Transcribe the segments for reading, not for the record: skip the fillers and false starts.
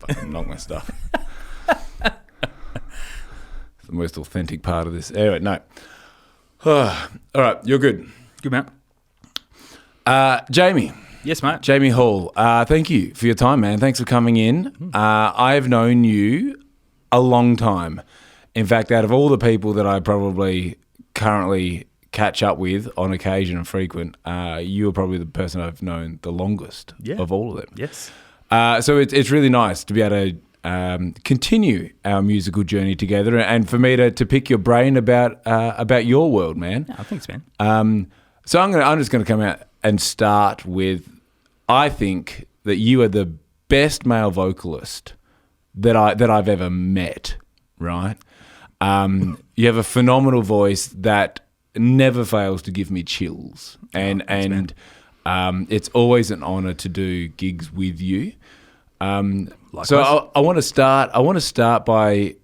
fucking knock my stuff. It's the most authentic part of this. Anyway, no. All right, you're good. Good, man. Jamie. Yes, mate. Jamie Hall, thank you for your time, man. Thanks for coming in. I've known you a long time. In fact, out of all the people that I probably currently catch up with on occasion and frequent, you are probably the person I've known the longest of all of them. Yes. So it's really nice to be able to continue our musical journey together, and for me to pick your brain about your world, man. Oh, thanks, man. So I'm just gonna come out and start with, I think that you are the best male vocalist that I've ever met. Right? You have a phenomenal voice that never fails to give me chills, and it's always an honor to do gigs with you. So I want to start by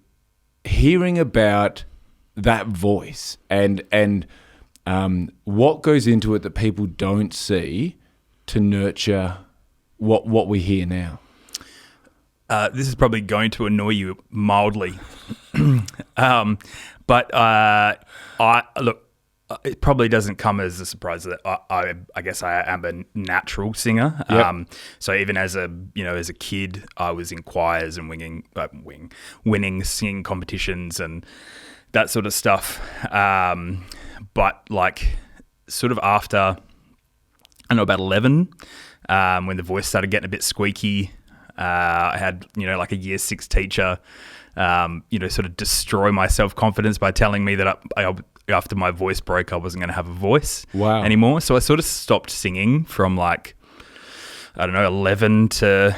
hearing about that voice and what goes into it that people don't see to nurture what we hear now. This is probably going to annoy you mildly, but look. It probably doesn't come as a surprise that I guess I am a natural singer. Yep. So even as a kid, I was in choirs and winning singing competitions and that sort of stuff. But like sort of after, I don't know, about 11, when the voice started getting a bit squeaky, I had like a year 6 teacher, sort of destroy my self-confidence by telling me that after my voice broke, I wasn't going to have a voice anymore. So I sort of stopped singing from 11 to,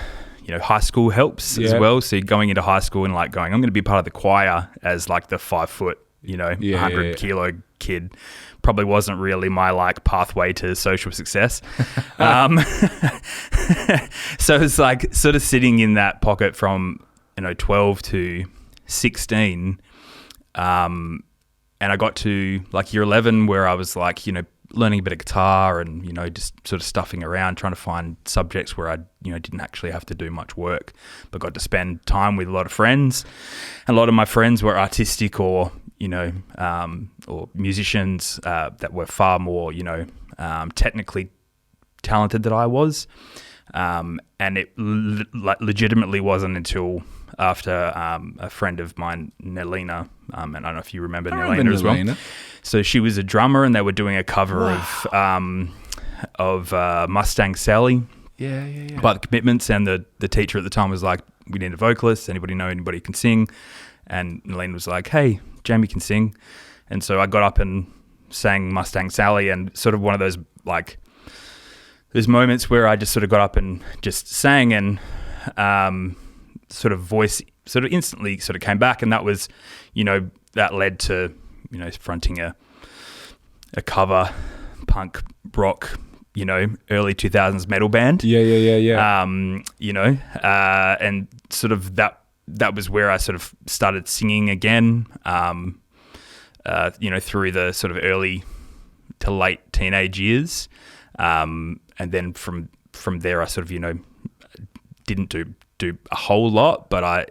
high school helps as well. So going into high school and I'm going to be part of the choir as like the 5 foot, 100 kilo kid probably wasn't really my pathway to social success. So it's like sort of sitting in that pocket from, 12 to 16, and I got to year 11 where I was learning a bit of guitar and, just sort of stuffing around, trying to find subjects where I, didn't actually have to do much work, but got to spend time with a lot of friends. And a lot of my friends were artistic or musicians that were far more, technically talented than I was. And it legitimately wasn't until after a friend of mine, Nelina, and I don't know if you remember Nelina as well. So she was a drummer, and they were doing a cover of Mustang Sally. Yeah. By the Commitments, and the teacher at the time was like, "We need a vocalist. Anybody know anybody who can sing?" And Nelina was like, "Hey, Jamie can sing," and so I got up and sang Mustang Sally, and sort of one of those there's moments where I just sort of got up and just sang, and sort of voice sort of instantly sort of came back, and that was, that led to, fronting a cover punk rock, early 2000s metal band. Yeah. And sort of that was where I sort of started singing again, through the sort of early to late teenage years. And then from there, I sort of, didn't do a whole lot, but I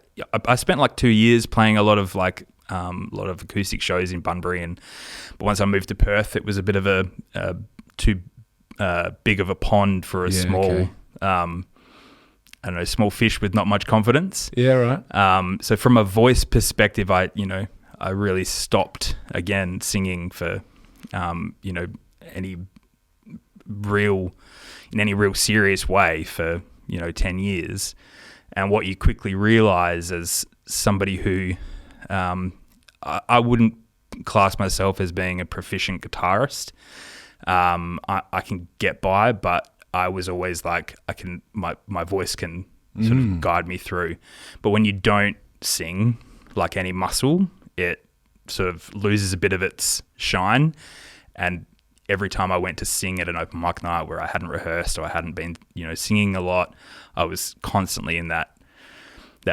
spent 2 years playing a lot of acoustic shows in Bunbury, but once I moved to Perth, it was a bit of a too big of a pond for a small, small fish with not much confidence. Yeah, right. So from a voice perspective, I really stopped again singing for, any real serious way for 10 years. And what you quickly realize as somebody who I wouldn't class myself as being a proficient guitarist. I can get by, but I was always my voice can sort of guide me through. But when you don't sing like any muscle, it sort of loses a bit of its shine. And every time I went to sing at an open mic night where I hadn't rehearsed or I hadn't been, singing a lot, I was constantly in that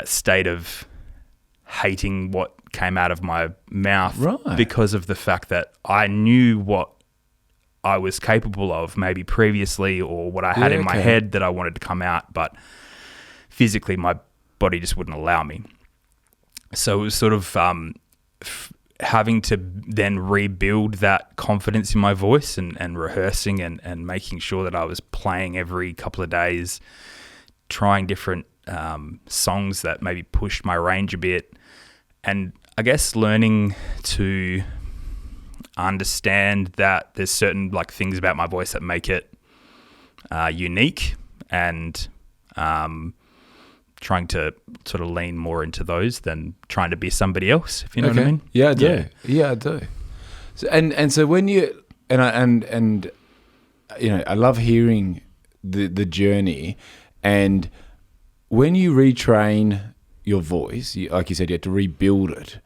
state of hating what came out of my mouth, right, because of the fact that I knew what I was capable of maybe previously, or what I had in my head that I wanted to come out, but physically my body just wouldn't allow me. So it was sort of having to then rebuild that confidence in my voice and rehearsing and making sure that I was playing every couple of days, trying different songs that maybe pushed my range a bit. And I guess learning to understand that there's certain like things about my voice that make it unique, and trying to sort of lean more into those than trying to be somebody else, if you know what I mean. Yeah, I do. Yeah, I do. So, and so when you and you know, I love hearing the journey, and when you retrain your voice, like you said, you have to rebuild it.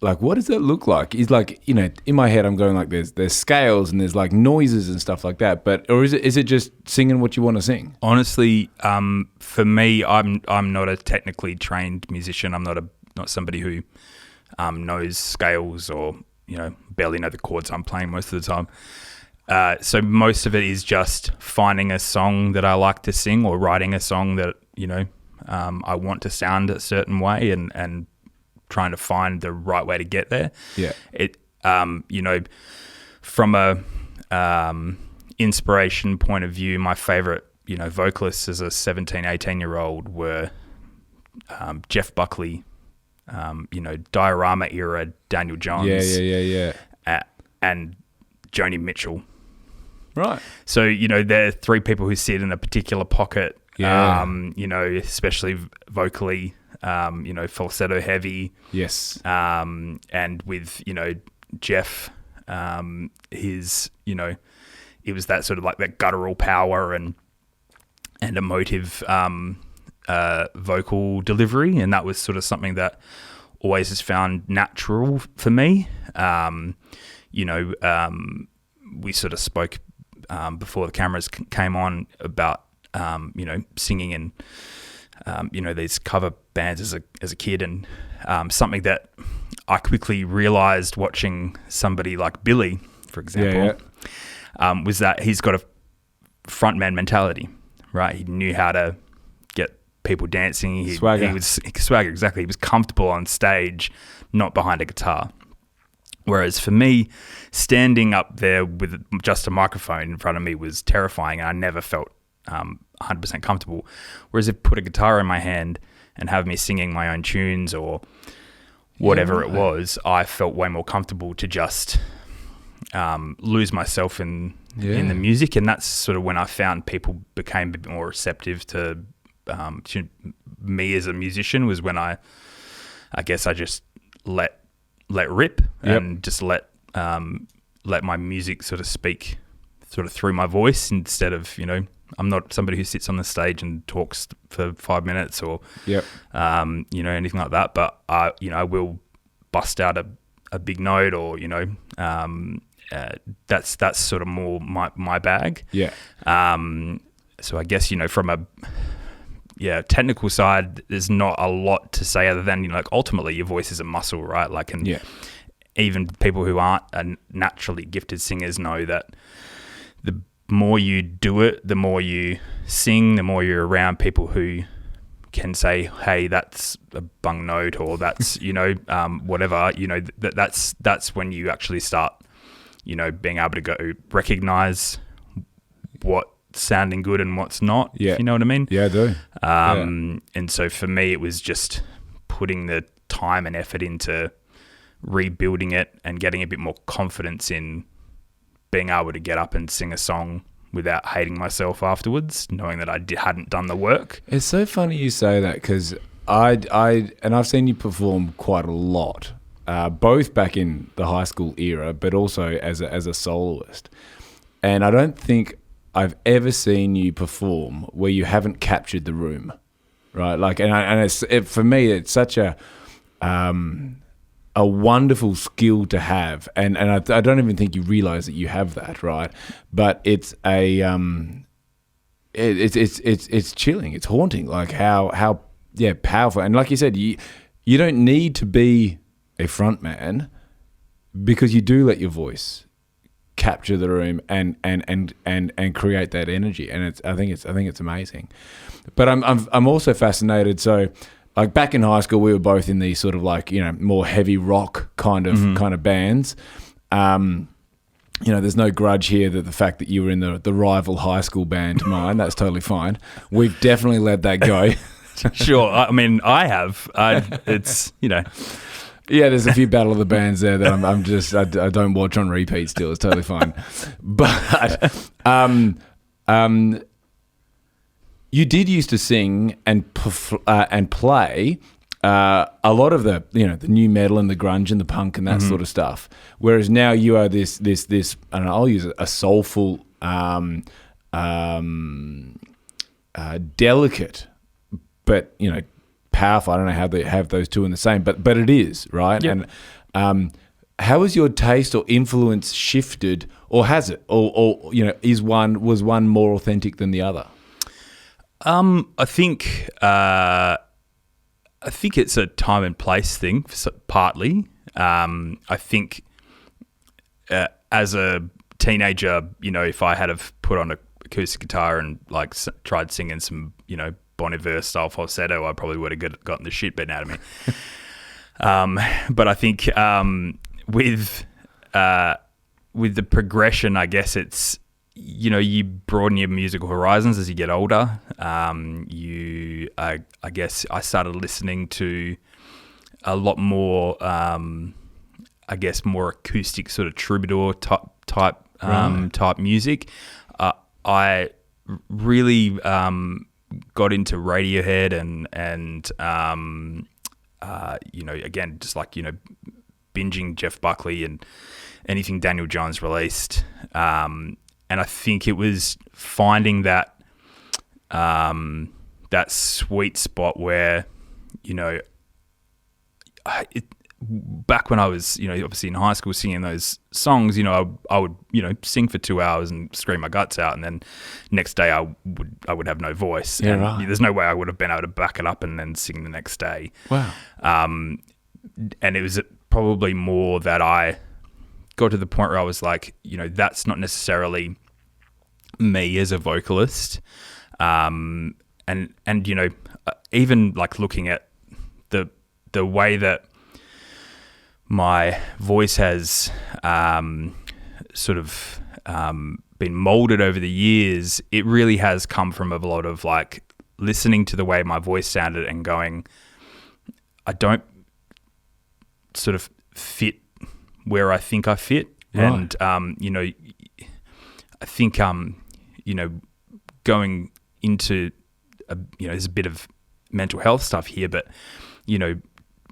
Like, what does that look like? Is like, you know, in my head, I'm going like there's scales and there's like noises and stuff like that. But or is it just singing what you want to sing? Honestly, for me, I'm not a technically trained musician. I'm not somebody who knows scales or, you know, barely know the chords I'm playing most of the time. So most of it is just finding a song that I like to sing, or writing a song that, you know, I want to sound a certain way, and trying to find the right way to get there. Yeah. It, you know, from a inspiration point of view, my favorite, you know, vocalists as a 17, 18-year-old were Jeff Buckley, you know, Diorama era Daniel Johns. Yeah. And Joni Mitchell. Right. So, you know, they're three people who sit in a particular pocket, you know, especially vocally, you know, falsetto heavy. Yes. And with, you know, Jeff, his, you know, it was that sort of like that guttural power and emotive vocal delivery. And that was sort of something that always has found natural for me. You know, we sort of spoke before the cameras came on about, you know, singing in, you know, these cover bands as a kid, and something that I quickly realized watching somebody like Billy, for example, was that he's got a frontman mentality, right? He knew how to get people dancing. Swagger. He was swagger, exactly. He was comfortable on stage, not behind a guitar. Whereas for me, standing up there with just a microphone in front of me was terrifying, and I never felt 100% comfortable. Whereas if put a guitar in my hand and have me singing my own tunes or whatever it was, I felt way more comfortable to just lose myself in the music. And that's sort of when I found people became a bit more receptive to me as a musician, was when I guess I just let rip and just let my music sort of speak sort of through my voice, instead of, you know, I'm not somebody who sits on the stage and talks for 5 minutes or, you know, anything like that. But you know, I will bust out a big note, or, you know, that's sort of more my bag. Yeah. So I guess, you know, from a technical side, there's not a lot to say other than, you know, like ultimately your voice is a muscle, right? Like, and even people who aren't naturally gifted singers know that the more you do it, the more you sing, the more you're around people who can say, hey, that's a bung note, or that's, you know, whatever, you know, that's when you actually start, you know, being able to go recognize what's sounding good and what's not, if you know what I mean? Yeah, I do. And so for me, it was just putting the time and effort into rebuilding it and getting a bit more confidence in being able to get up and sing a song without hating myself afterwards, knowing that I hadn't done the work. It's so funny you say that, because I've seen you perform quite a lot, both back in the high school era, but also as a soloist. And I don't think I've ever seen you perform where you haven't captured the room, right? Like, for me, it's such a wonderful skill to have, and I don't even think you realize that you have that, right? But it's it's chilling, it's haunting, like how powerful. And like you said, you don't need to be a front man, because you do let your voice capture the room and create that energy. And I think it's amazing. But I'm also fascinated. So, like back in high school, we were both in these sort of like, you know, more heavy rock kind of bands. You know, there's no grudge here that the fact that you were in the rival high school band to mine. That's totally fine. We've definitely let that go. Sure. I mean, I have. It's, you know. Yeah, there's a few Battle of the Bands there that I don't watch on repeat still. It's totally fine. But you did used to sing and play a lot of the, you know, the new metal and the grunge and the punk and that sort of stuff. Whereas now you are this I don't know, I'll use a soulful, delicate, but, you know, powerful. I don't know how they have those two in the same, but it is, right? Yep. And how has your taste or influence shifted, or has it, or you know, was one more authentic than the other? I think it's a time and place thing, partly. I think as a teenager, you know, if I had have put on an acoustic guitar and like tried singing some, you know, Bon Iver style falsetto, I probably would have gotten the shit beaten out of me. But I think with the progression, I guess it's, you know, you broaden your musical horizons as you get older. I guess I started listening to a lot more, I guess, more acoustic sort of troubadour type music. I really got into Radiohead and you know, again, just like, you know, binging Jeff Buckley and anything Daniel Johns released. And I think it was finding that that sweet spot where, you know, back when I was, you know, obviously in high school singing those songs, you know, I would, you know, sing for 2 hours and scream my guts out, and then next day I would have no voice. Yeah, and right. There's no way I would have been able to back it up and then sing the next day. Wow. And it was probably more that I got to the point where I was like, you know, that's not necessarily me as a vocalist. And you know, even like looking at the way that my voice has sort of been molded over the years, it really has come from a lot of like listening to the way my voice sounded and going, I don't sort of fit where I think I fit. Right. And, you know, I think, you know, going into, you know, there's a bit of mental health stuff here, but, you know,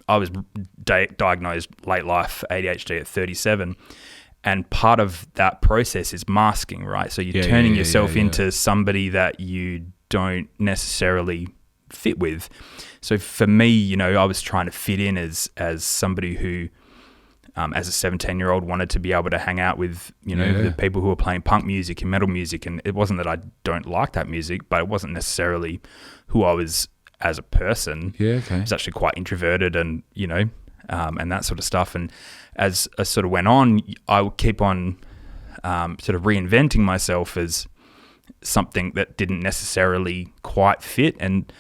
I was diagnosed late life ADHD at 37. And part of that process is masking, right? So you're turning yourself into somebody that you don't necessarily fit with. So for me, you know, I was trying to fit in as somebody who, as a 17-year-old, wanted to be able to hang out with, you know, the people who were playing punk music and metal music. And it wasn't that I don't like that music, but it wasn't necessarily who I was as a person. Yeah, okay. I was actually quite introverted and, you know, and that sort of stuff. And as I sort of went on, I would keep on sort of reinventing myself as something that didn't necessarily quite fit. And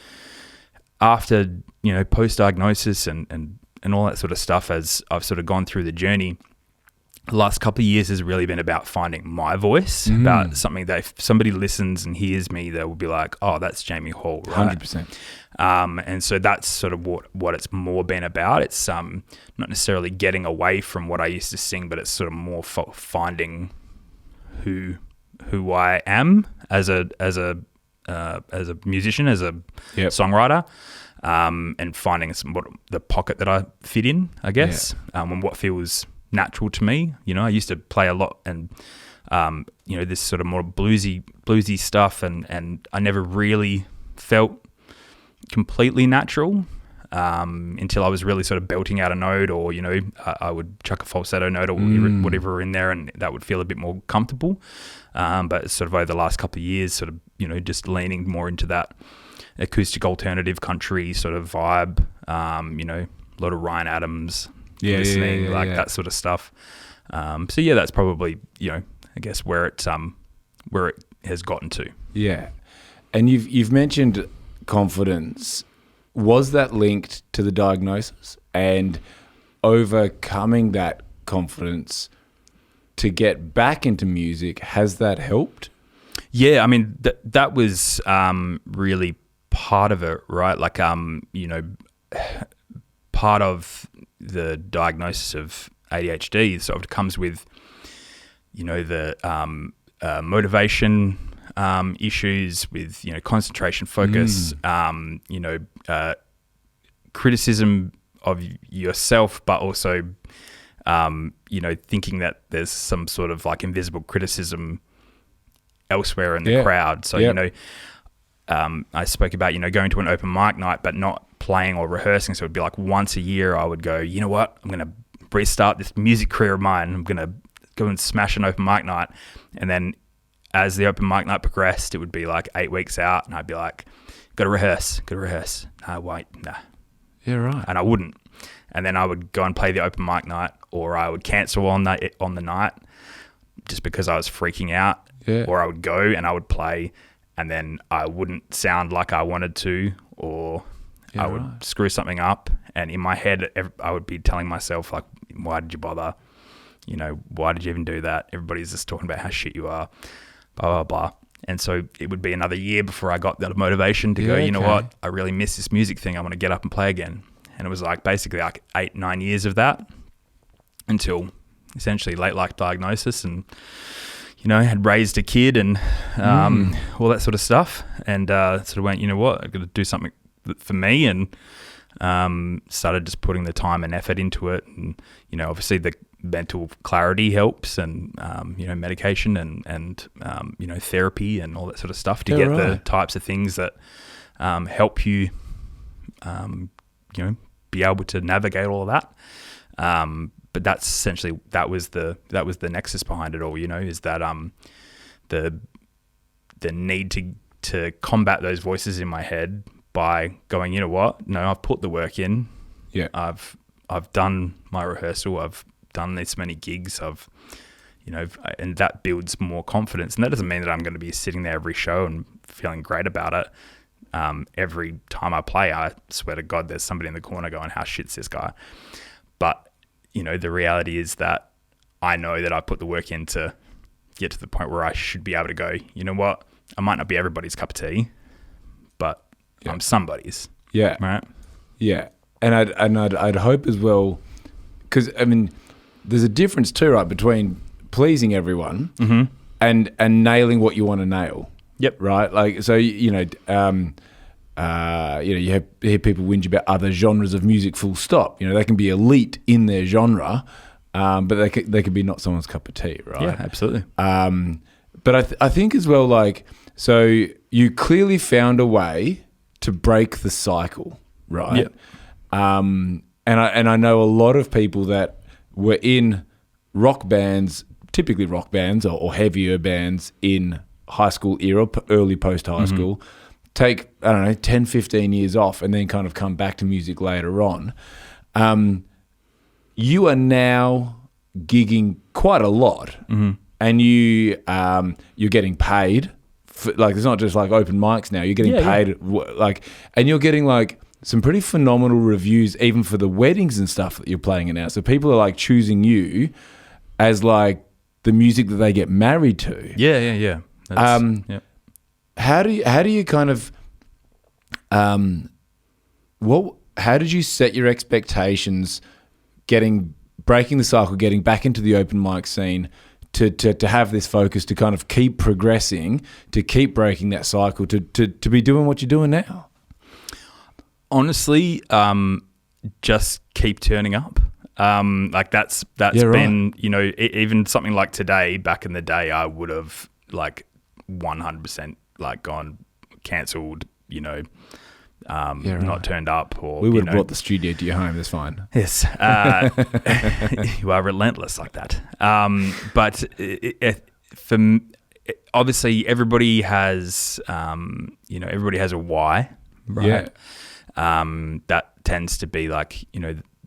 after, you know, post-diagnosis and all that sort of stuff, as I've sort of gone through the journey, the last couple of years has really been about finding my voice, about something that if somebody listens and hears me, they will be like, oh, that's Jamie Hall, right? 100%. And so that's sort of what it's more been about. It's not necessarily getting away from what I used to sing, but it's sort of more finding who I am as a musician, as a songwriter, and finding the pocket that I fit in, I guess, and what feels natural to me. You know, I used to play a lot and, you know, this sort of more bluesy stuff, and I never really felt completely natural until I was really sort of belting out a note, or, you know, I would chuck a falsetto note or whatever in there, and that would feel a bit more comfortable. But sort of over the last couple of years, sort of, you know, just leaning more into that acoustic alternative country sort of vibe, you know, a lot of Ryan Adams listening, that sort of stuff. So yeah, that's probably, you know, I guess, where it has gotten to. Yeah. And you've mentioned confidence. Was that linked to the diagnosis and overcoming that confidence to get back into music? Has that helped? Yeah, I mean that was really part of it, right? Like part of the diagnosis of ADHD sort of comes with, the motivation issues, with concentration, focus, criticism of yourself, but also thinking that there's some sort of like invisible criticism elsewhere in the crowd. So I spoke about going to an open mic night but not playing or rehearsing. So it'd be like once a year I would go, you know what, I'm going to restart this music career of mine. I'm going to go and smash an open mic night. And then as the open mic night progressed, it would be like 8 weeks out and I'd be like, gotta rehearse. Nah, wait, nah. Yeah, right. And I wouldn't. And then I would go and play the open mic night, or I would cancel on the night just because I was freaking out. Yeah. Or I would go and I would play and then I wouldn't sound like I wanted to, or I would screw something up. And in my head, I would be telling myself like, why did you bother? Why did you even do that? Everybody's just talking about how shit you are, blah, blah, blah. And so it would be another year before I got that motivation to go, you know what, I really miss this music thing. I want to get up and play again. And it was like basically like 8-9 years of that until essentially late life diagnosis, and had raised a kid and all that sort of stuff, and sort of went, you know what, I've got to do something for me, and started just putting the time and effort into it. And obviously the mental clarity helps, and medication and therapy and all that sort of stuff to get the types of things that help you be able to navigate all of that. But that's essentially that was the nexus behind it all, is that the need to combat those voices in my head by going, you know what, no, I've put the work in. Yeah. I've done my rehearsal, I've done this many gigs, and that builds more confidence. And that doesn't mean that I'm going to be sitting there every show and feeling great about it. Every time I play, I swear to God, there's somebody in the corner going, how shit's this guy? But, the reality is that I know that I put the work in to get to the point where I should be able to go, you know what, I might not be everybody's cup of tea, but I'm somebody's. Yeah. Right? Yeah. And I'd hope as well, because, I mean, there's a difference too, right, between pleasing everyone and nailing what you want to nail. Yep. Right. Like, so, you hear people whinge about other genres of music, full stop. They can be elite in their genre, but they could be not someone's cup of tea, right? Yeah, absolutely. But I think as well, like, so you clearly found a way to break the cycle, right? Yep. And I know a lot of people that were in rock bands, typically rock bands or heavier bands in high school era, early post-high school, take, 10, 15 years off and then kind of come back to music later on. You are now gigging quite a lot, and you're getting paid. Like, it's not just like open mics now. You're getting paid, and you're getting like some pretty phenomenal reviews even for the weddings and stuff that you're playing in now. So people are like choosing you as like the music that they get married to. Yeah. How do you kind of how did you set your expectations breaking the cycle, getting back into the open mic scene to have this focus, to kind of keep progressing, to keep breaking that cycle, to be doing what you're doing now? Honestly, just keep turning up. Like that's been, even something like today, back in the day, I would have like 100% like gone cancelled, not turned up, or we would have brought the studio to your home. That's fine. Yes, you are relentless like that. But obviously everybody has, everybody has a why, right? Yeah. That tends to be like,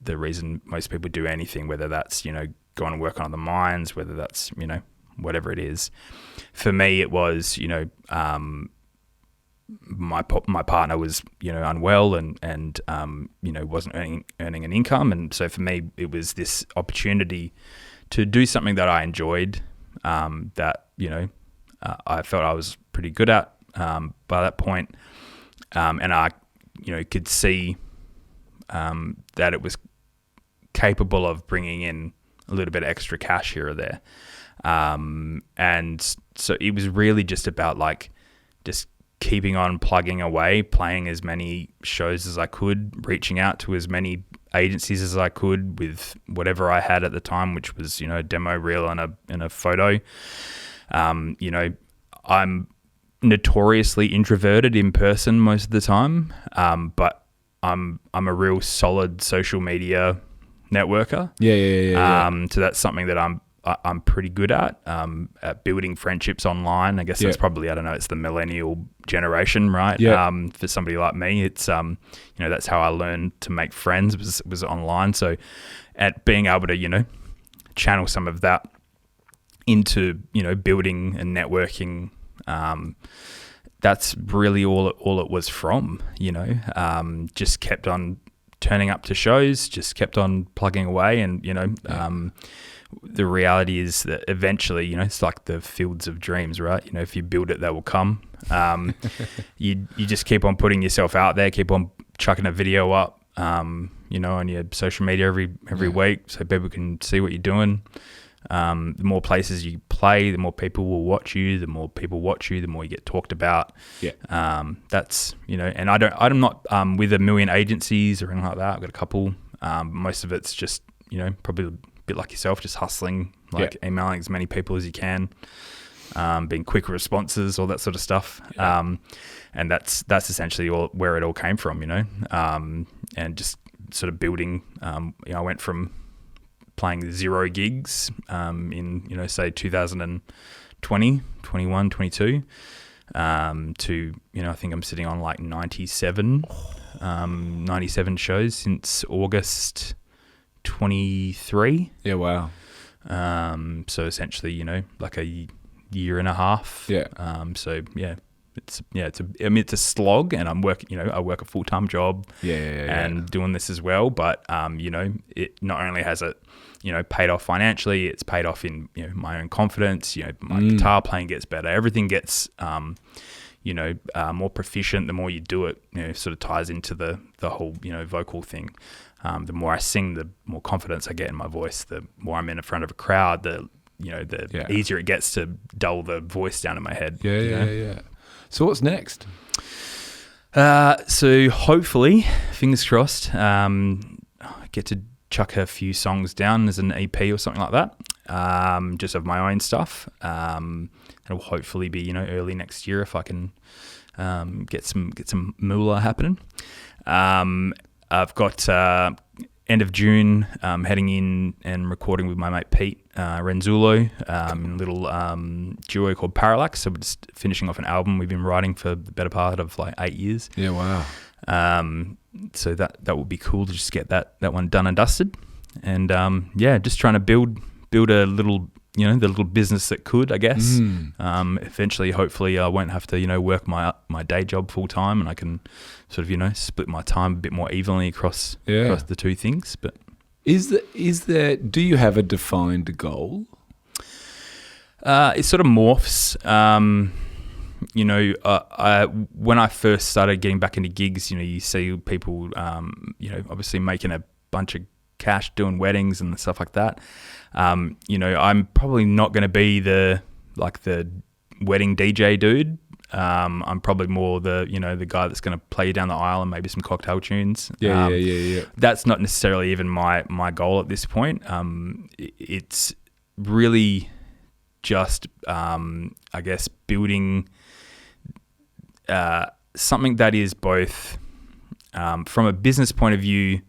the reason most people do anything, whether that's, going and work on the mines, whether that's, whatever it is. For me, it was, my partner was, unwell and wasn't earning an income. And so for me, it was this opportunity to do something that I enjoyed, that, I felt I was pretty good at by that point. And I, could see that it was capable of bringing in a little bit of extra cash here or there. And so it was really just about just keeping on plugging away, playing as many shows as I could, reaching out to as many agencies as I could with whatever I had at the time, which was, a demo reel and a photo. I'm notoriously introverted in person most of the time, but I'm a real solid social media networker. Yeah. So that's something that I'm pretty good at building friendships online. I guess that's probably, I don't know, it's the millennial generation, right? Yeah. For somebody like me, it's that's how I learned to make friends was online. So at being able to channel some of that into building and networking, that's really all it was from. Just kept on turning up to shows, just kept on plugging away, and the reality is that eventually, it's like the fields of dreams, right? If you build it, they will come. You just keep on putting yourself out there, keep on chucking a video up, on your social media every week, so people can see what you're doing. The more places you play, the more people will watch you. The more people watch you, the more you get talked about. Yeah. That's and I'm not with a million agencies or anything like that. I've got a couple. Most of it's just probably a bit like yourself, just hustling, emailing as many people as you can, being quick responses, all that sort of stuff. Yeah. And that's essentially where it all came from, and just sort of building. I went from playing 0 gigs in say 2020, 21, 22 to I think I'm sitting on 97 shows since August 23. Yeah, wow. So essentially like a year and a half. Yeah. So yeah, it's a slog, and I'm working, I work a full-time job and doing this as well. But, it not only has it, paid off financially, it's paid off in, my own confidence, my guitar playing gets better. Everything gets, more proficient the more you do it, sort of ties into the whole, vocal thing. The more I sing, the more confidence I get in my voice, the more I'm in front of a crowd, the easier it gets to dull the voice down in my head. Yeah. So what's next? So hopefully, fingers crossed, I get to chuck a few songs down as an EP or something like that, just of my own stuff. It'll hopefully be early next year if I can get some moolah happening. I've got end of June heading in and recording with my mate Pete Renzulo, a little duo called Parallax. So we're just finishing off an album we've been writing for the better part of 8 years. Yeah, wow. So that would be cool to just get that one done and dusted, and just trying to build a little the little business that could, I guess. Eventually, hopefully, I won't have to work my day job full time, and I can sort of split my time a bit more evenly across the two things. But do you have a defined goal? It sort of morphs. When I first started getting back into gigs, you see people, obviously making a bunch of cash doing weddings and stuff like that. I'm probably not going to be the wedding DJ dude. I'm probably more the guy that's going to play you down the aisle and maybe some cocktail tunes. Yeah. That's not necessarily even my goal at this point. It's really just, I guess, building something that is both, from a business point of view,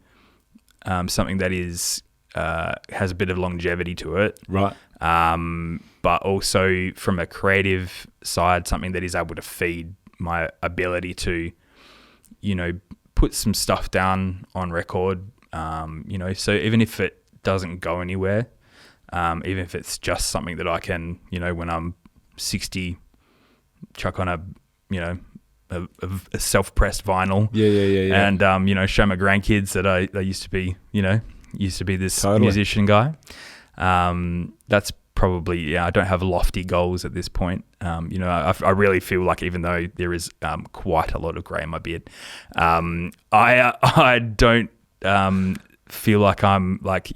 something that is has a bit of longevity to it, right? But also from a creative side, something that is able to feed my ability to, put some stuff down on record. So even if it doesn't go anywhere, even if it's just something that I can, when I'm 60, chuck on a self-pressed vinyl. Yeah. And, show my grandkids that I used to be this Totally. musician guy. That's probably, I don't have lofty goals at this point. I really feel like even though there is quite a lot of grey in my beard, I don't feel like I'm like,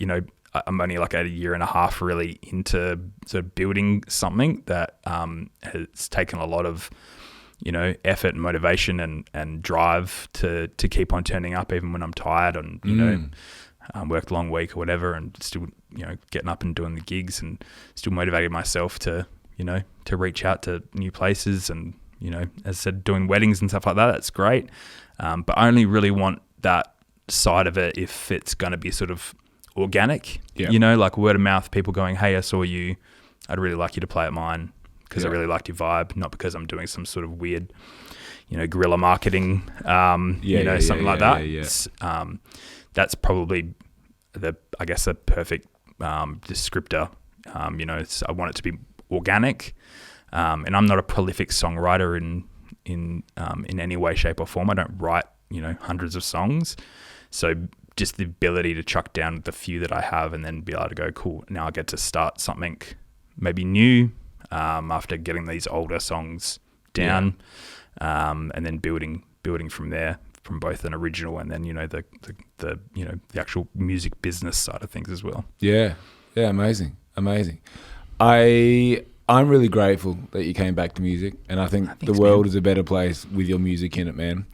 I'm only like a year and a half really into sort of building something that has taken a lot of, effort and motivation and drive to keep on turning up even when I'm tired and, worked a long week or whatever, and still, getting up and doing the gigs and still motivating myself to reach out to new places and, as I said, doing weddings and stuff like that. That's great. But I only really want that side of it if it's going to be sort of organic, like word of mouth, people going, hey, I saw you. I'd really like you to play at mine because I really liked your vibe, not because I'm doing some sort of weird, guerrilla marketing, something like that. That's probably the perfect descriptor. I want it to be organic, and I'm not a prolific songwriter in any way, shape, or form. I don't write hundreds of songs, so just the ability to chuck down the few that I have and then be able to go, cool, now I get to start something maybe new after getting these older songs down, and then building from there, from both an original and then the actual music business side of things as well. Yeah, amazing. I'm really grateful that you came back to music, and I think the world is a better place with your music in it, man.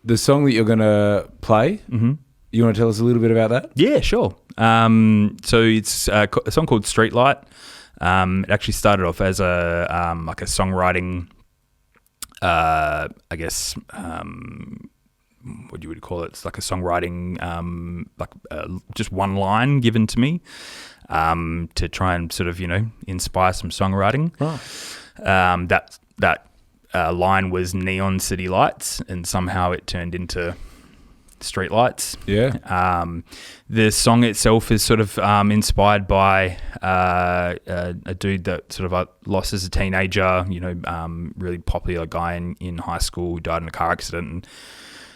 The song that you're gonna play, you want to tell us a little bit about that? Yeah, sure. So it's a song called Streetlight. It actually started off as a songwriting, what you would call it? It's like a songwriting, just one line given to me to try and sort of, inspire some songwriting. Oh. That line was Neon City Lights, and somehow it turned into Streetlights. Yeah. The song itself is sort of inspired by a dude that sort of I lost as a teenager, really popular guy in high school who died in a car accident.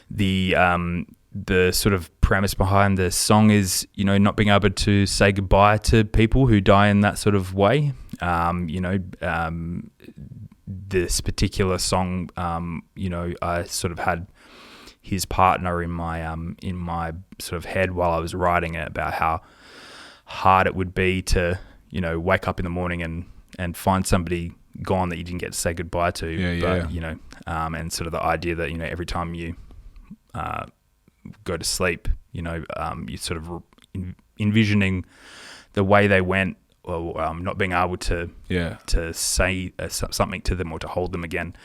And the sort of premise behind the song is, not being able to say goodbye to people who die in that sort of way. This particular song, I sort of had his partner in my sort of head while I was writing it, about how hard it would be to, wake up in the morning and find somebody gone that you didn't get to say goodbye to. But, and sort of the idea that, every time you go to sleep, you're sort of envisioning the way they went, or not being able to say something to them or to hold them again.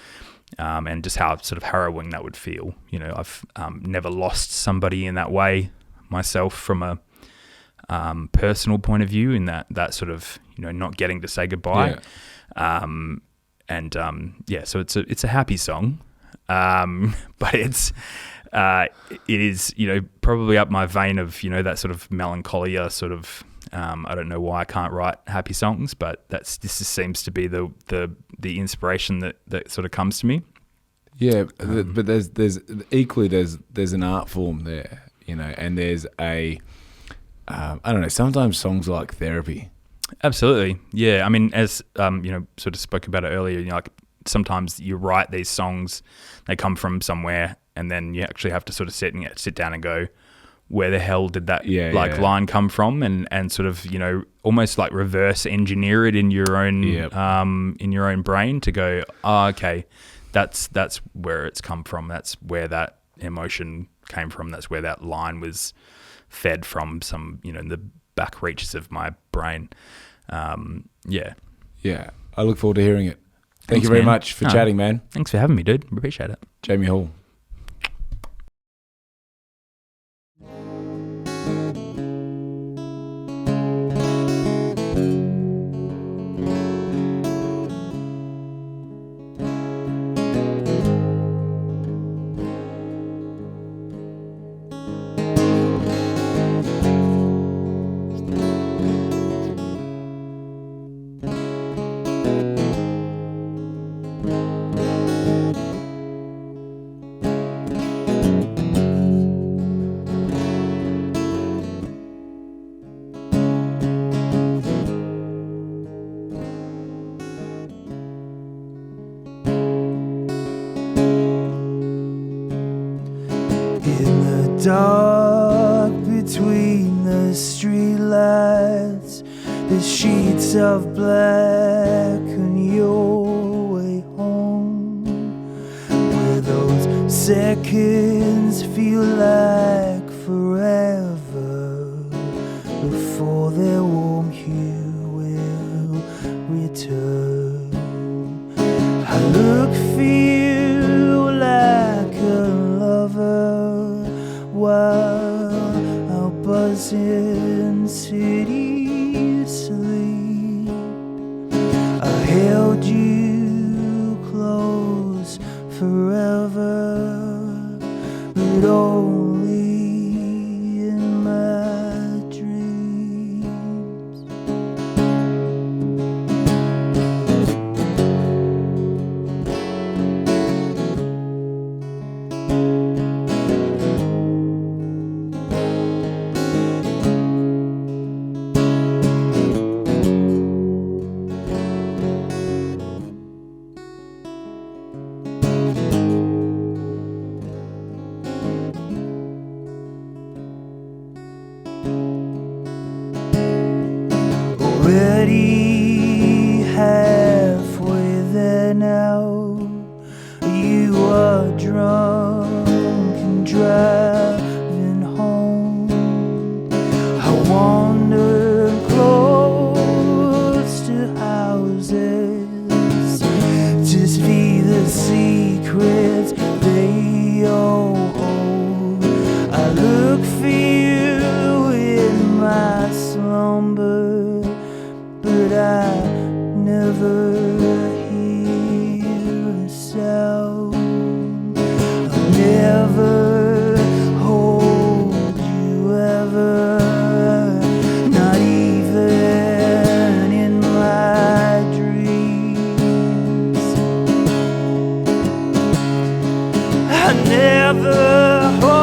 And just how sort of harrowing that would feel. I've never lost somebody in that way myself from a personal point of view, in that sort of, not getting to say goodbye. So it's a happy song, but it is, probably up my vein of, that sort of melancholia sort of, I don't know why I can't write happy songs, but this just seems to be the inspiration that sort of comes to me. Yeah, but there's equally there's an art form there, and there's a I don't know. Sometimes songs are like therapy. Absolutely, yeah. I mean, as sort of spoke about it earlier, like sometimes you write these songs, they come from somewhere, and then you actually have to sort of sit down and go, where the hell did that line come from, and sort of almost like reverse engineer it in your own brain to go, oh, okay, that's where it's come from, that's where that emotion came from, that's where that line was fed from, some in the back reaches of my brain. I look forward to hearing it. Thank you very much for chatting, man. Thanks for having me, dude. Appreciate it. Jamie Hall. dark between the streetlights, the sheets of black on your way home, where those seconds feel like forever before their warm hue will return. I look for you like a lover while our buzzing city sleep. I held you close forever, but only in my dreams. Already halfway there now, you are drunk and driving home. I wander close to houses to see the secrets they all hold. I look for you in my slumber, but I never hear a sound. I'll never hold you ever, not even in my dreams. I never hold